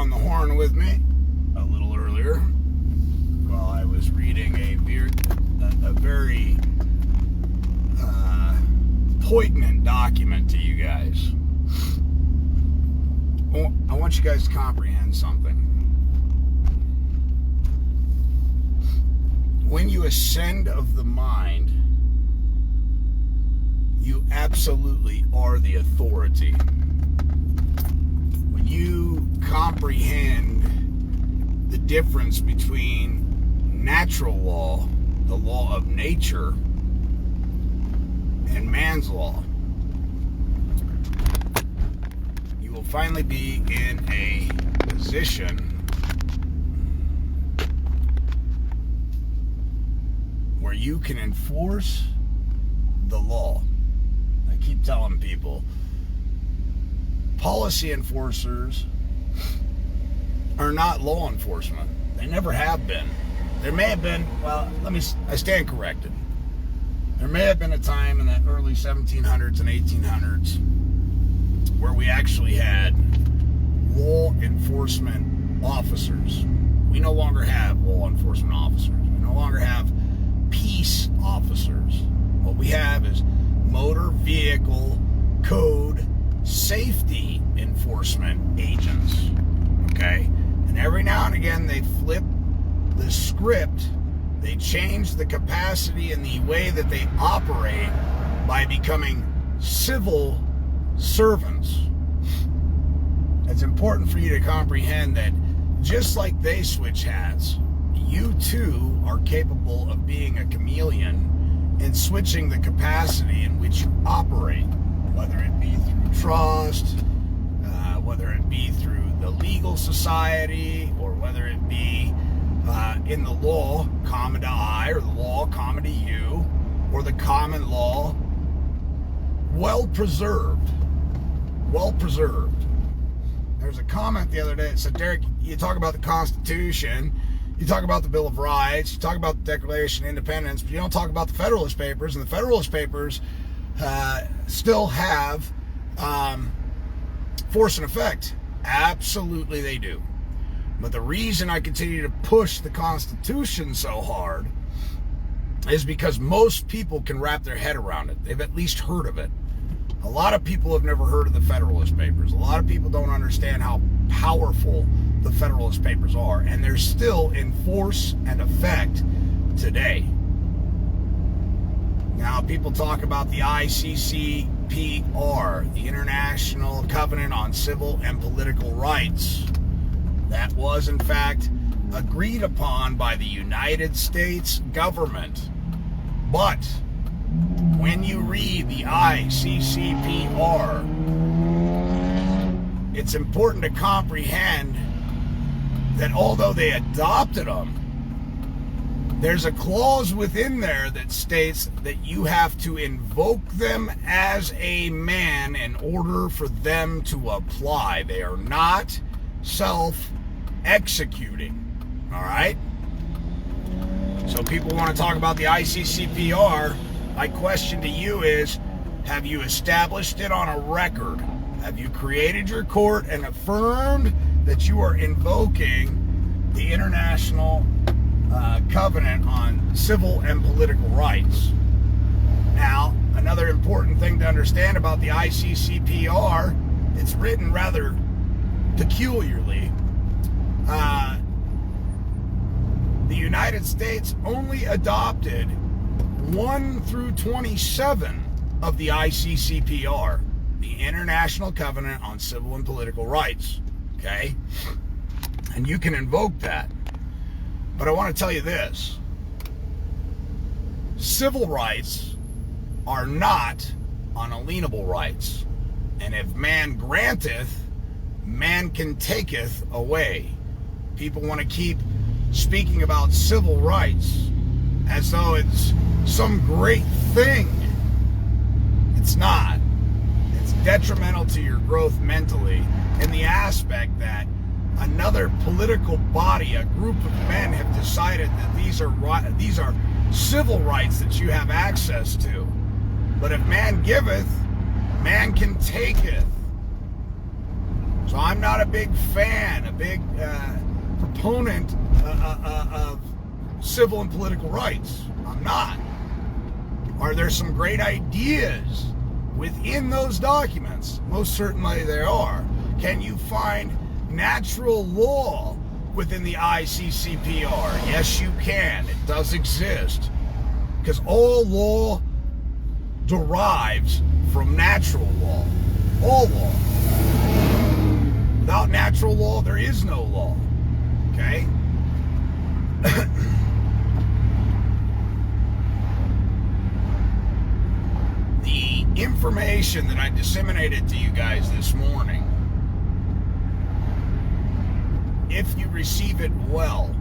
on the horn with me a little earlier while I was reading a very poignant document to you guys. I want you guys to comprehend something. When you ascend of the mind, you absolutely are the authority. When you comprehend the difference between natural law, the law of nature, and man's law, you will finally be in a position where you can enforce the law. I keep telling people, policy enforcers are not law enforcement. They never have been. There may have been, I stand corrected. There may have been a time in the early 1700s and 1800s where we actually had law enforcement officers. We no longer have law enforcement officers. We no longer have peace officers. What we have is motor vehicle code safety enforcement agents. Okay? And every now and again they flip the script. They change the capacity and the way that they operate by becoming civil servants. It's important for you to comprehend that just like they switch hats, you too are capable of being a chameleon and switching the capacity in which you operate, whether it be through trust, whether it be through the legal society, or whether it be in the law common to I, or the law common to you, or the common law well preserved. There was a comment the other day that said, Derek, you talk about the Constitution, you talk about the Bill of Rights, you talk about the Declaration of Independence, but you don't talk about the Federalist Papers, and the Federalist Papers still have force and effect. Absolutely they do. But the reason I continue to push the Constitution so hard is because most people can wrap their head around it. They've at least heard of it. A lot of people have never heard of the Federalist Papers. A lot of people don't understand how powerful the Federalist Papers are, and they're still in force and effect today. Now, people talk about the Iccpr, the International Covenant on Civil and Political Rights. That was, in fact, agreed upon by the United States government. But when you read the Iccpr, it's important to comprehend that although they adopted them, there's a clause within there that states that you have to invoke them as a man in order for them to apply. They are not self-executing. All right? So people want to talk about the Iccpr. My question to you is, have you established it on a record? Have you created your court and affirmed that you are invoking the International Covenant on Civil and Political Rights? Now, another important thing to understand about the Iccpr, it's written rather peculiarly. The United States only adopted 1 through 27 of the Iccpr, the International Covenant on Civil and Political Rights. Okay? And you can invoke that. But I want to tell you this. Civil rights are not unalienable rights. And if man granteth, man can taketh away. People want to keep speaking about civil rights as though it's some great thing. It's not. It's detrimental to your growth mentally in the aspect that another political body, a group of men, have decided that these are civil rights that you have access to. But if man giveth, man can taketh. So I'm not a big fan, a big proponent of civil and political rights. I'm not. Are there some great ideas within those documents? Most certainly there are. Can you find natural law within the Iccpr? Yes, you can. It does exist. Because all law derives from natural law. All law. Without natural law, there is no law. Okay? The information that I disseminated to you guys this morning, if you receive it well,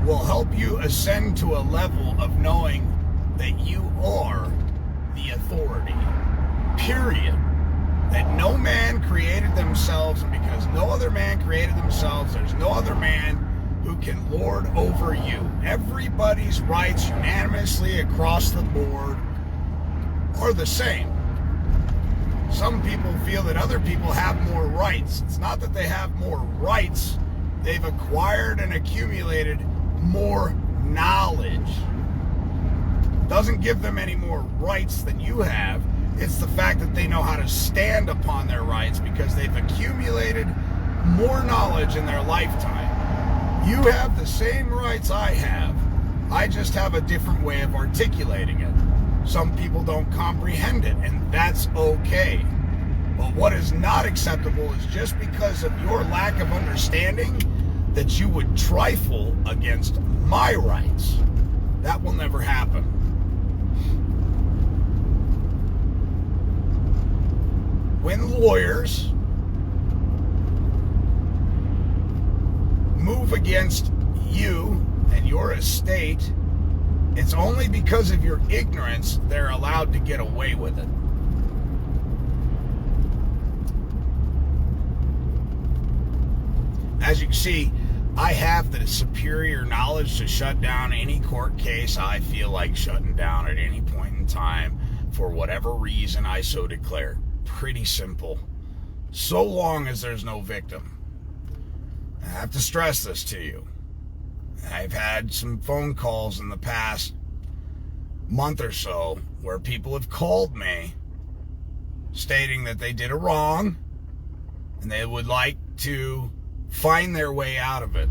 will help you ascend to a level of knowing that you are the authority. Period. That no man created themselves, and because no other man created themselves, there's no other man who can lord over you. Everybody's rights unanimously across the board are the same. Some people feel that other people have more rights. It's not that they have more rights. They've acquired and accumulated more knowledge. Doesn't give them any more rights than you have. It's the fact that they know how to stand upon their rights because they've accumulated more knowledge in their lifetime. You have the same rights I have. I just have a different way of articulating it. Some people don't comprehend it, and that's okay. But what is not acceptable is just because of your lack of understanding that you would trifle against my rights. That will never happen. When lawyers move against you and your estate, it's only because of your ignorance they're allowed to get away with it. As you can see, I have the superior knowledge to shut down any court case I feel like shutting down at any point in time for whatever reason I so declare. Pretty simple. So long as there's no victim. I have to stress this to you. I've had some phone calls in the past month or so where people have called me stating that they did a wrong and they would like to find their way out of it.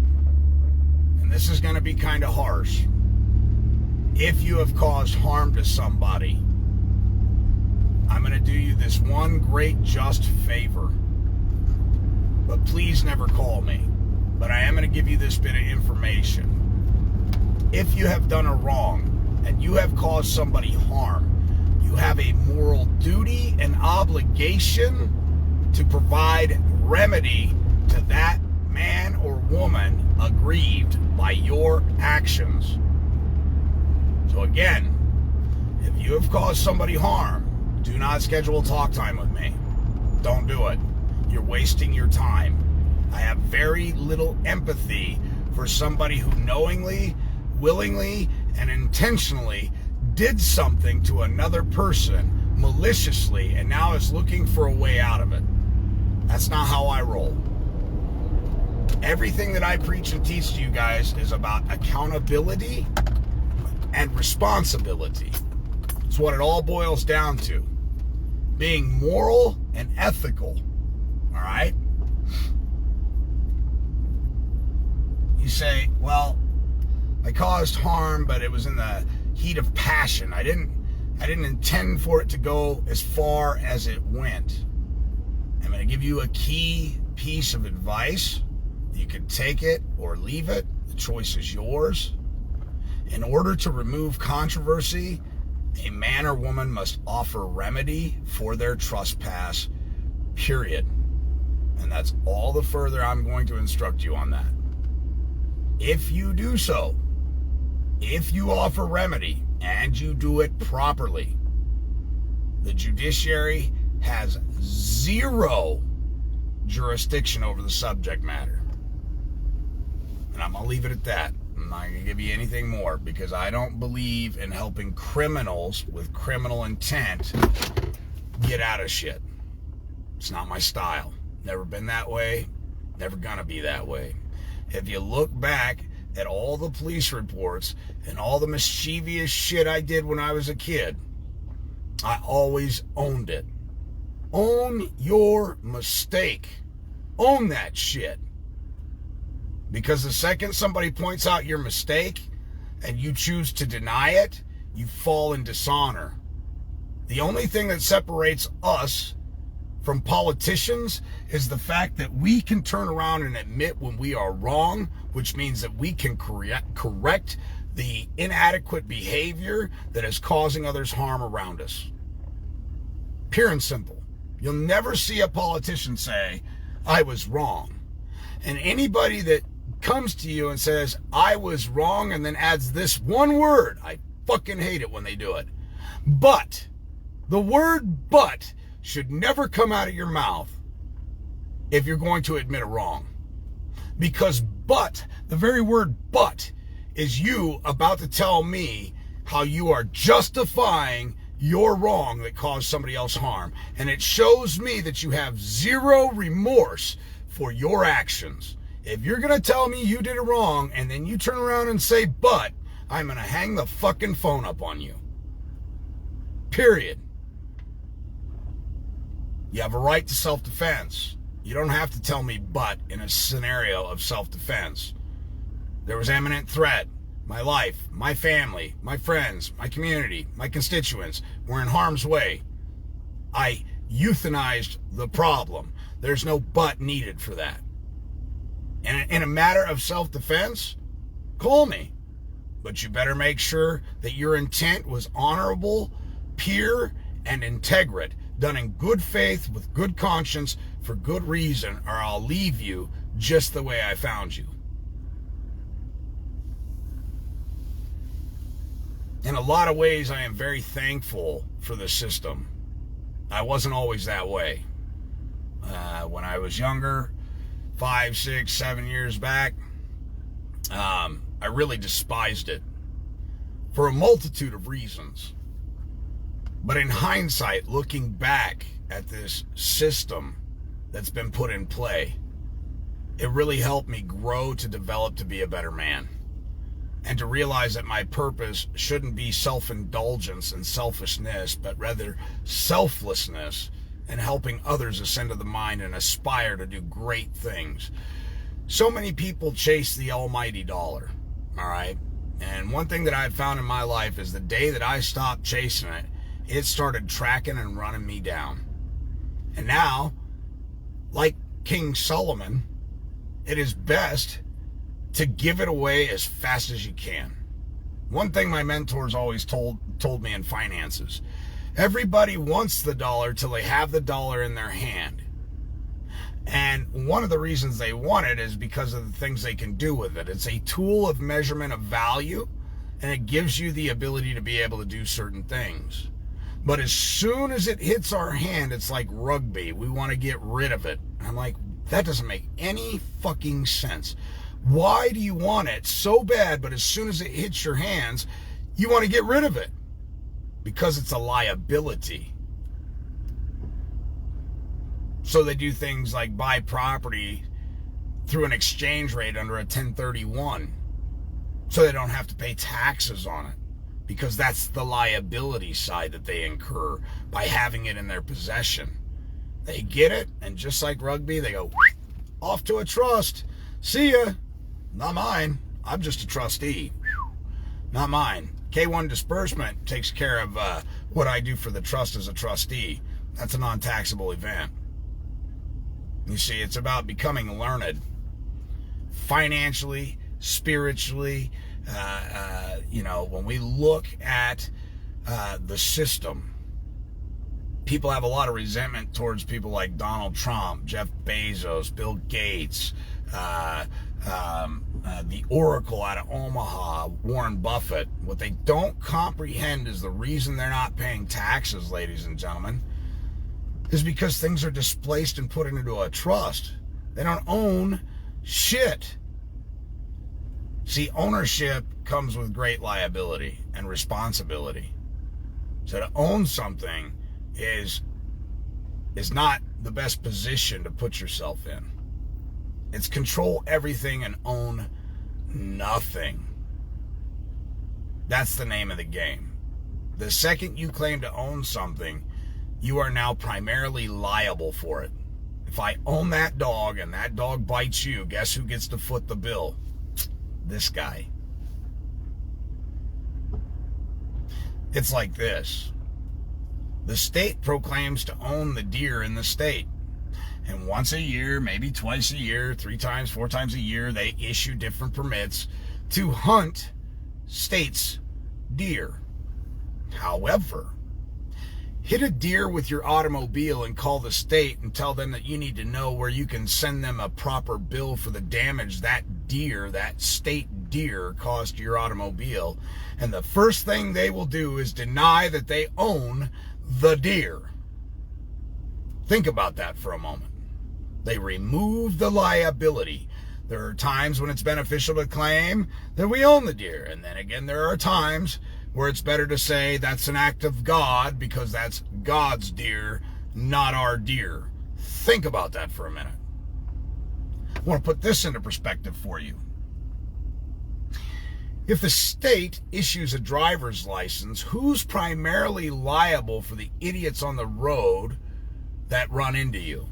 And this is going to be kind of harsh. If you have caused harm to somebody, I'm going to do you this one great just favor. But please never call me. But I am going to give you this bit of information. If you have done a wrong and you have caused somebody harm, you have a moral duty and obligation to provide remedy to that man or woman aggrieved by your actions. So again, if you have caused somebody harm, do not schedule talk time with me. Don't do it. You're wasting your time. I have very little empathy for somebody who knowingly, willingly, and intentionally did something to another person maliciously and now is looking for a way out of it. That's not how I roll. Everything that I preach and teach to you guys is about accountability and responsibility. It's what it all boils down to. Being moral and ethical. All right? You say, well, I caused harm, but it was in the heat of passion. I didn't intend for it to go as far as it went. I'm going to give you a key piece of advice. You can take it or leave it. The choice is yours. In order to remove controversy, a man or woman must offer remedy for their trespass, period. And that's all the further I'm going to instruct you on that. If you do so, if you offer remedy and you do it properly, the judiciary has zero jurisdiction over the subject matter. And I'm going to leave it at that. I'm not going to give you anything more because I don't believe in helping criminals with criminal intent get out of shit. It's not my style. Never been that way. Never gonna be that way. If you look back at all the police reports and all the mischievous shit I did when I was a kid, I always owned it. Own your mistake. Own that shit. Because the second somebody points out your mistake and you choose to deny it, you fall in dishonor. The only thing that separates us from politicians is the fact that we can turn around and admit when we are wrong, which means that we can correct the inadequate behavior that is causing others harm around us. Pure and simple. You'll never see a politician say, I was wrong. And anybody that comes to you and says, I was wrong, and then adds this one word, I fucking hate it when they do it. But, the word but should never come out of your mouth if you're going to admit a wrong. Because but, the very word but, is you about to tell me how you are justifying your wrong that caused somebody else harm. And it shows me that you have zero remorse for your actions. If you're going to tell me you did it wrong and then you turn around and say, but, I'm going to hang the fucking phone up on you. Period. You have a right to self-defense. You don't have to tell me but in a scenario of self-defense. There was imminent threat. My life, my family, my friends, my community, my constituents were in harm's way. I euthanized the problem. There's no but needed for that. And in a matter of self-defense, call me. But you better make sure that your intent was honorable, pure, and integrate, done in good faith, with good conscience, for good reason, or I'll leave you just the way I found you. In a lot of ways, I am very thankful for the system. I wasn't always that way. When I was younger, 5, 6, 7 years back, I really despised it for a multitude of reasons. But in hindsight, looking back at this system that's been put in play, it really helped me grow to develop to be a better man. And to realize that my purpose shouldn't be self-indulgence and selfishness, but rather selflessness and helping others ascend to the mind and aspire to do great things. So many people chase the almighty dollar, all right? And one thing that I've found in my life is the day that I stopped chasing it, it started tracking and running me down. And now, like King Solomon, it is best to give it away as fast as you can. One thing my mentors always told me in finances, everybody wants the dollar till they have the dollar in their hand. And one of the reasons they want it is because of the things they can do with it. It's a tool of measurement of value, and it gives you the ability to be able to do certain things. But as soon as it hits our hand, it's like rugby. We want to get rid of it. I'm like, that doesn't make any fucking sense. Why do you want it so bad, but as soon as it hits your hands, you want to get rid of it? Because it's a liability. So they do things like buy property through an exchange rate under a 1031, so they don't have to pay taxes on it, because that's the liability side that they incur by having it in their possession. They get it, and just like rugby, they go off to a trust. See ya. Not mine. I'm just a trustee. Not mine. K1 disbursement takes care of what I do for the trust as a trustee. That's a non-taxable event. You see, it's about becoming learned financially, spiritually. When we look at the system, people have a lot of resentment towards people like Donald Trump, Jeff Bezos, Bill Gates, the Oracle out of Omaha, Warren Buffett. What they don't comprehend is the reason they're not paying taxes, ladies and gentlemen, is because things are displaced and put into a trust. They don't own shit. See, ownership comes with great liability and responsibility. So to own something is not the best position to put yourself in. It's control everything and own nothing. That's the name of the game. The second you claim to own something, you are now primarily liable for it. If I own that dog and that dog bites you, guess who gets to foot the bill? This guy. It's like this. The state proclaims to own the deer in the state. And once a year, maybe twice a year, 3 times, 4 times a year, they issue different permits to hunt state's deer. However, hit a deer with your automobile and call the state and tell them that you need to know where you can send them a proper bill for the damage that deer, that state deer, caused to your automobile. And the first thing they will do is deny that they own the deer. Think about that for a moment. They remove the liability. There are times when it's beneficial to claim that we own the deer. And then again, there are times where it's better to say that's an act of God because that's God's deer, not our deer. Think about that for a minute. I want to put this into perspective for you. If the state issues a driver's license, who's primarily liable for the idiots on the road that run into you?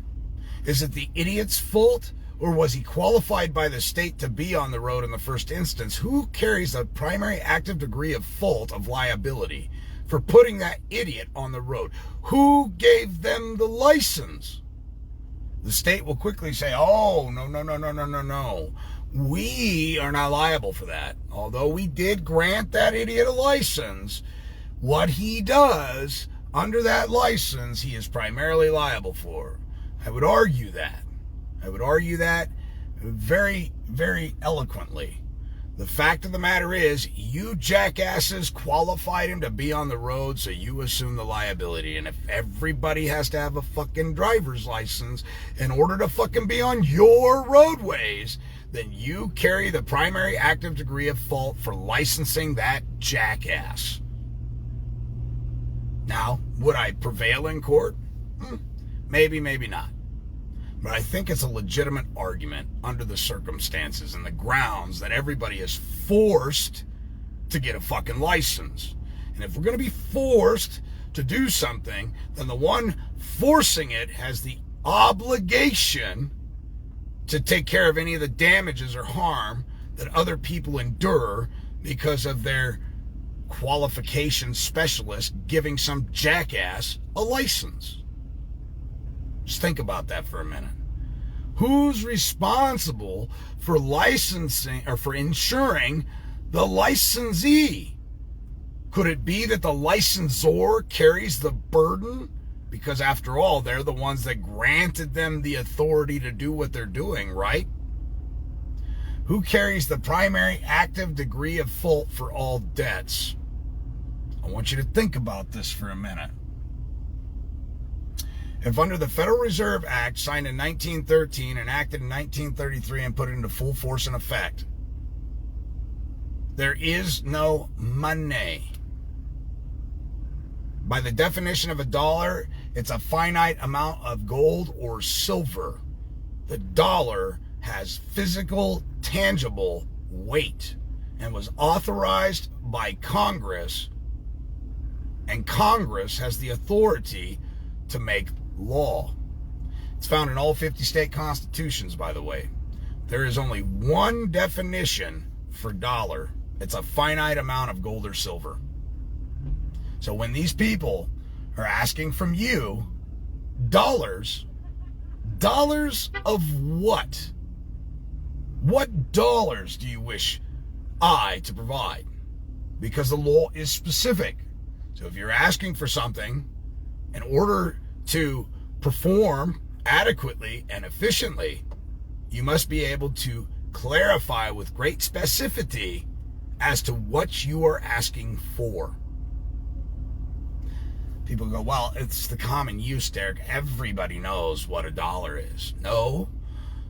Is it the idiot's fault, or was he qualified by the state to be on the road in the first instance? Who carries the primary active degree of fault of liability for putting that idiot on the road? Who gave them the license? The state will quickly say, oh, no. We are not liable for that. Although we did grant that idiot a license, what he does under that license, he is primarily liable for. I would argue that. Very, very eloquently. The fact of the matter is, you jackasses qualified him to be on the road, so you assume the liability. And if everybody has to have a fucking driver's license in order to fucking be on your roadways, then you carry the primary active degree of fault for licensing that jackass. Now, would I prevail in court? Maybe, maybe not. But I think it's a legitimate argument under the circumstances and the grounds that everybody is forced to get a fucking license. And if we're going to be forced to do something, then the one forcing it has the obligation to take care of any of the damages or harm that other people endure because of their qualification specialist giving some jackass a license. Just think about that for a minute. Who's responsible for licensing or for insuring the licensee? Could it be that the licensor carries the burden? Because after all, they're the ones that granted them the authority to do what they're doing, right? Who carries the primary active degree of fault for all debts? I want you to think about this for a minute. If under the Federal Reserve Act, signed in 1913, enacted in 1933, and put into full force and effect, there is no money. By the definition of a dollar, it's a finite amount of gold or silver. The dollar has physical, tangible weight and was authorized by Congress, and Congress has the authority to make law. It's found in all 50 state constitutions, by the way. There is only one definition for dollar. It's a finite amount of gold or silver. So when these people are asking from you dollars of what? What dollars do you wish I to provide? Because the law is specific. So if you're asking for something in order to perform adequately and efficiently, you must be able to clarify with great specificity as to what you are asking for. People go, well, it's the common use, Derek. Everybody knows what a dollar is. No,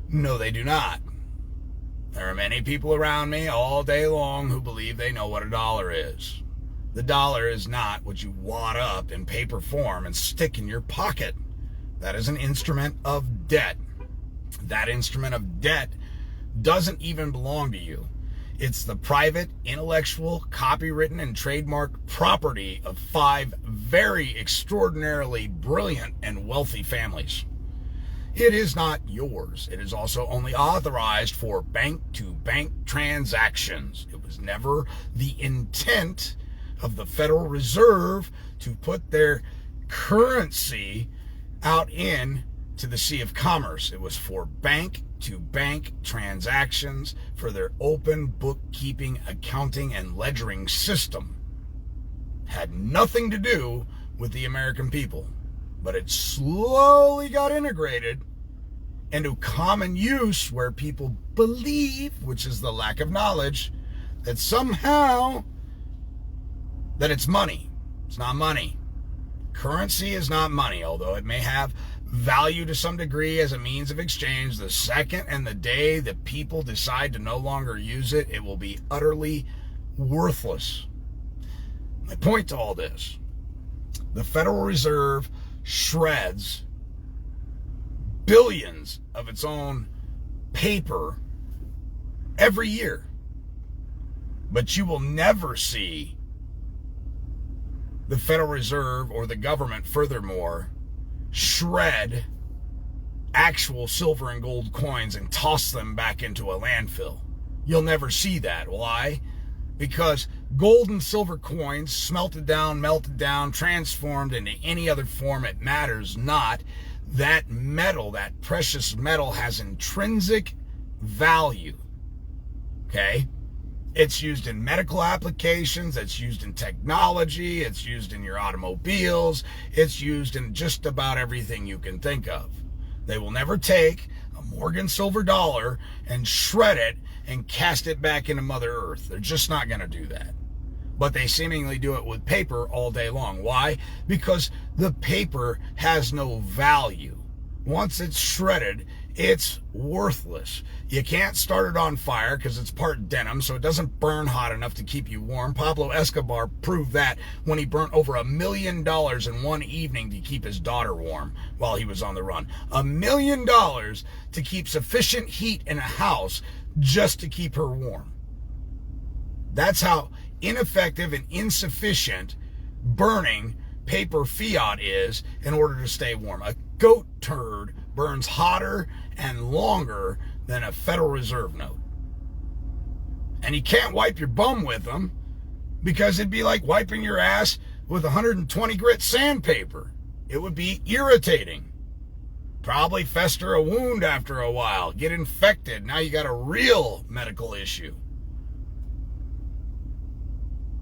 they do not. There are many people around me all day long who believe they know what a dollar is. The dollar is not what you wad up in paper form and stick in your pocket. That is an instrument of debt. That instrument of debt doesn't even belong to you. It's the private, intellectual, copywritten, and trademarked property of 5 very extraordinarily brilliant and wealthy families. It is not yours. It is also only authorized for bank-to-bank transactions. It was never the intent of the Federal Reserve to put their currency out into the Sea of Commerce. It was for bank-to-bank transactions for their open bookkeeping, accounting, and ledgering system. Had nothing to do with the American people, but it slowly got integrated into common use where people believe, which is the lack of knowledge, that somehow that it's money. It's not money. Currency is not money, although it may have value to some degree as a means of exchange. The second and the day that people decide to no longer use it, it will be utterly worthless. My point to all this, the Federal Reserve shreds billions of its own paper every year. But you will never see the Federal Reserve or the government, furthermore, shred actual silver and gold coins and toss them back into a landfill. You'll never see that. Why? Because gold and silver coins, smelted down, melted down, transformed into any other form, it matters not. That metal, that precious metal, has intrinsic value. Okay? It's used in medical applications, it's used in technology, it's used in your automobiles, it's used in just about everything you can think of. They will never take a Morgan silver dollar and shred it and cast it back into Mother Earth. They're just not going to do that. But they seemingly do it with paper all day long. Why? Because the paper has no value. Once it's shredded, it's worthless. You can't start it on fire because it's part denim, so it doesn't burn hot enough to keep you warm. Pablo Escobar proved that when he burnt over $1 million in one evening to keep his daughter warm while he was on the run. $1 million to keep sufficient heat in a house just to keep her warm. That's how ineffective and insufficient burning paper fiat is in order to stay warm. A goat turd burns hotter and longer than a Federal Reserve note. And you can't wipe your bum with them because it'd be like wiping your ass with 120 grit sandpaper. It would be irritating. Probably fester a wound after a while, get infected. Now you got a real medical issue.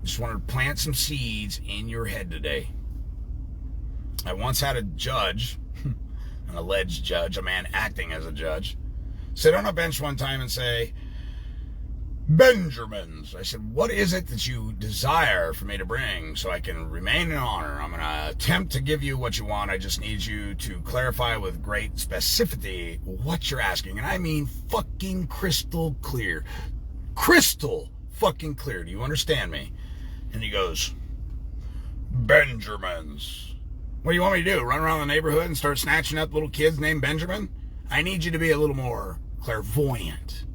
Just wanted to plant some seeds in your head today. I once had a judge, an alleged judge, a man acting as a judge, sit on a bench one time and say, "Benjamins." I said, "What is it that you desire for me to bring so I can remain in honor? I'm going to attempt to give you what you want. I just need you to clarify with great specificity what you're asking." And I mean fucking crystal clear. Crystal fucking clear. Do you understand me? And he goes, "Benjamins. What do you want me to do? Run around the neighborhood and start snatching up little kids named Benjamin? I need you to be a little more clairvoyant."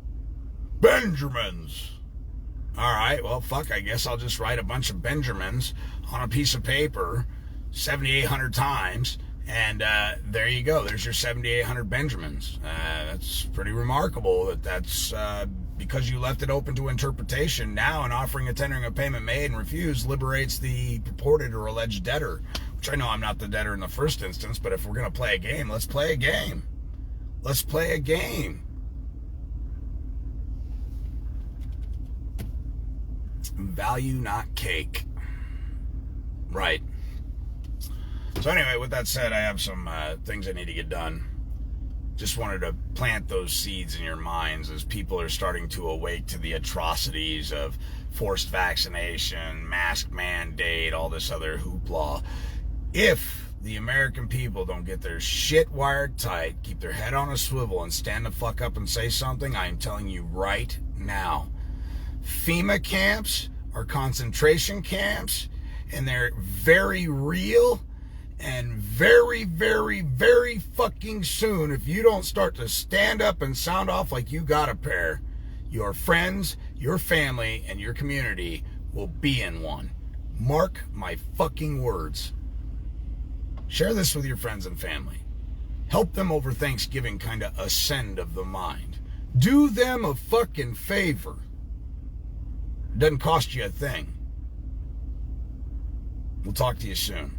Benjamins. All right, well, fuck, I guess I'll just write a bunch of Benjamins on a piece of paper 7,800 times, and there you go. There's your 7,800 Benjamins. That's pretty remarkable that's because you left it open to interpretation. Now an offering, a tendering of payment made and refused liberates the purported or alleged debtor, which I know I'm not the debtor in the first instance, but if we're going to play a game, let's play a game. Let's play a game. Value, not cake. Right. So anyway, with that said, I have some things I need to get done. Just wanted to plant those seeds in your minds as people are starting to awake to the atrocities of forced vaccination, mask mandate, all this other hoopla. If the American people don't get their shit wired tight, keep their head on a swivel, and stand the fuck up and say something, I am telling you right now, FEMA camps are concentration camps, and they're very real, And very, very, very fucking soon, if you don't start to stand up and sound off like you got a pair, your friends, your family, and your community will be in one. Mark my fucking words. Share this with your friends and family. Help them over Thanksgiving kind of ascend of the mind. Do them a fucking favor. It doesn't cost you a thing. We'll talk to you soon.